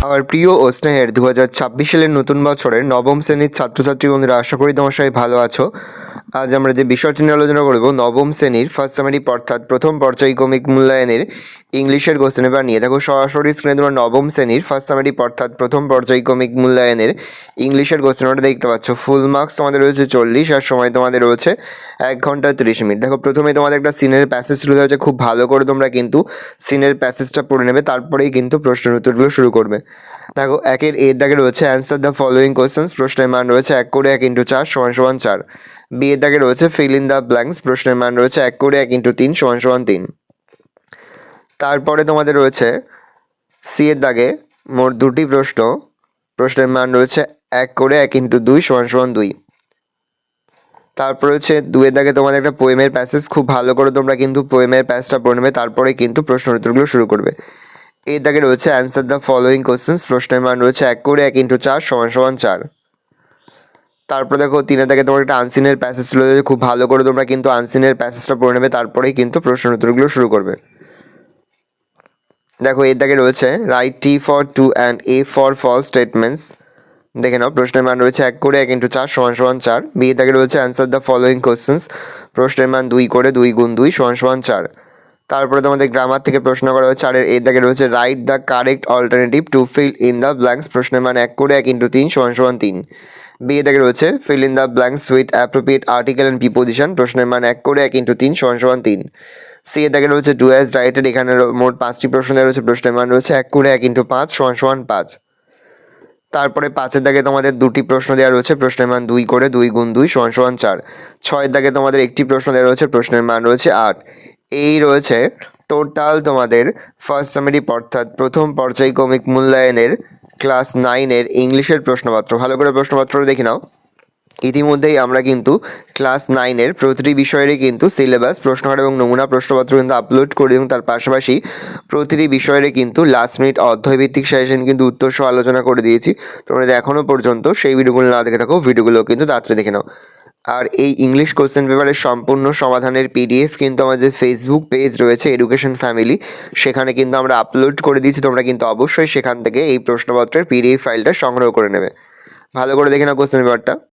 আমার প্রিয় ও স্নেহের 2026 সালের নতুন বছরের নবম শ্রেণীর ছাত্রছাত্রী বন্ধুরা, আশা করি তোমার সবাই ভালো আছো। আজ আমরা যে বিষয়টি নিয়ে আলোচনা করব, নবম শ্রেণীর ফার্স্ট সামারি অর্থাৎ প্রথম পর্যায়ক্রমিক মূল্যায়নের ইংলিশের কোশ্চেন পেপার নিয়ে। দেখো সরাসরি স্ক্রিনে তোমার নবম শ্রেণীর ফার্স্ট সামারি অর্থাৎ প্রথম পর্যায়ক্রমিক মূল্যায়নের ইংলিশের কোশ্চেন পেপারটা দেখতে পাচ্ছ। ফুল মার্কস তোমাদের রয়েছে 40 আর সময় তোমাদের রয়েছে 1 ঘন্টা 30 মিনিট। দেখো প্রথমে তোমাদের একটা সিনের প্যাসেজ তুলে দেওয়া হয়েছে, খুব ভালো করে তোমরা কিন্তু সিনের প্যাসেজটা পড়ে নেবে, তারপরেই কিন্তু প্রশ্নের উত্তরগুলো শুরু করবে। দেখো একের এর দাগে রয়েছে অ্যান্সার দ্য ফলোয়িং কোশ্চেন্স, প্রশ্নের মান রয়েছে 1 করে 1 × 4 = 4। বি এর দাগে রয়েছে ফিল ইন দ্য ব্ল্যাঙ্কস, প্রশ্নের মান রয়েছে 1 করে 1 × 3 = 3। তারপরে তোমাদের রয়েছে সি এর দাগে মোট 2টি প্রশ্ন, প্রশ্নের মান রয়েছে 1 করে 1 × 2 = 2। তারপর রয়েছে 2 এর দাগে তোমাদের একটা পোয়েমের প্যাসেজ, খুব ভালো করে তোমরা কিন্তু পোয়েমের প্যাসেজটা পড়ে নেবে, তারপরে কিন্তু প্রশ্নের উত্তরগুলো শুরু করবে। এর দাগে রয়েছে অ্যান্সার দ্য ফলোয়িং কোশ্চেন্স, প্রশ্নের মান রয়েছে 1 করে 1 × 4 = 4। তারপর দেখো 3 দাগে তোমার একটা আনসিনের প্যাসেজ তুলে দেবে, খুব ভালো করে তোমরা কিন্তু আনসিনের প্যাসেজটা পড়ে নেবে, তারপরেই কিন্তু প্রশ্নের উত্তরগুলো শুরু করবে। দেখো এর দাগে রয়েছে write T for true and a for false statements. দেখে নাও, প্রশ্নের মান রয়েছে 1 করে 1 × 4 = 4। বি এর দাগে রয়েছে অ্যান্সার দ্য ফলোয়িং কোশ্চেন্স, প্রশ্নের মান 2 করে 2 × 2 = 4। তারপরে তোমাদের গ্রামার থেকে প্রশ্ন করা হয়েছে, আর এর দাগে রয়েছে write the correct alternative to fill in the blanks, প্রশ্নের মান 1 করে 1 × 3 = 3। বি এর দাগে রয়েছে fill in the blanks with appropriate article and preposition, প্রশ্নের মান 1 করে 1 × 3 = 3। সি এর দাগে রয়েছে ডু অ্যাজ রাইটেড, এখানে মোট 5টি প্রশ্ন দেওয়া রয়েছে, প্রশ্নের মান রয়েছে 1 করে 1 × 5 = 5। তারপরে 5 এর দাগে তোমাদের 2টি প্রশ্ন দেওয়া রয়েছে, প্রশ্নের মান 2 করে 2 × 2 = 4। 6 এর দাগে তোমাদের একটি প্রশ্ন দেওয়া রয়েছে, প্রশ্নের মান রয়েছে 8। এই রয়েছে টোটাল তোমাদের ফার্স্ট সামারি অর্থাৎ প্রথম পর্যায়ক্রমিক মূল্যায়নের ক্লাস 9-এর ইংলিশের প্রশ্নপত্র। ভালো করে প্রশ্নপত্র দেখে নাও। ইতিমধ্যেই আমরা কিন্তু ক্লাস 9-এর প্রতিটি বিষয়েরই কিন্তু সিলেবাস, প্রশ্নকার এবং নমুনা প্রশ্নপত্র কিন্তু আপলোড করি, এবং তার পাশাপাশি প্রতিটি বিষয়েরই কিন্তু লাস্ট মিনিট অধ্যায়ভিত্তিক সাজেশন কিন্তু উত্তর সহ আলোচনা করে দিয়েছি। তোমরা যদি এখনও পর্যন্ত সেই ভিডিওগুলো না দেখে থাকো, ভিডিওগুলো কিন্তু তাড়াতাড়ি দেখে নাও। আর এই ইংলিশ কোশ্চেন পেপারের সম্পূর্ণ সমাধানের পিডিএফ কিন্তু আমাদের ফেসবুক পেজ রয়েছে এডুকেশন ফ্যামিলি, সেখানে কিন্তু আমরা আপলোড করে দিয়েছি। তোমরা কিন্তু অবশ্যই সেখান থেকে এই প্রশ্নপত্রের পিডিএফ ফাইলটা সংগ্রহ করে নেবে। ভালো করে দেখে নাও কোশ্চেন পেপারটা।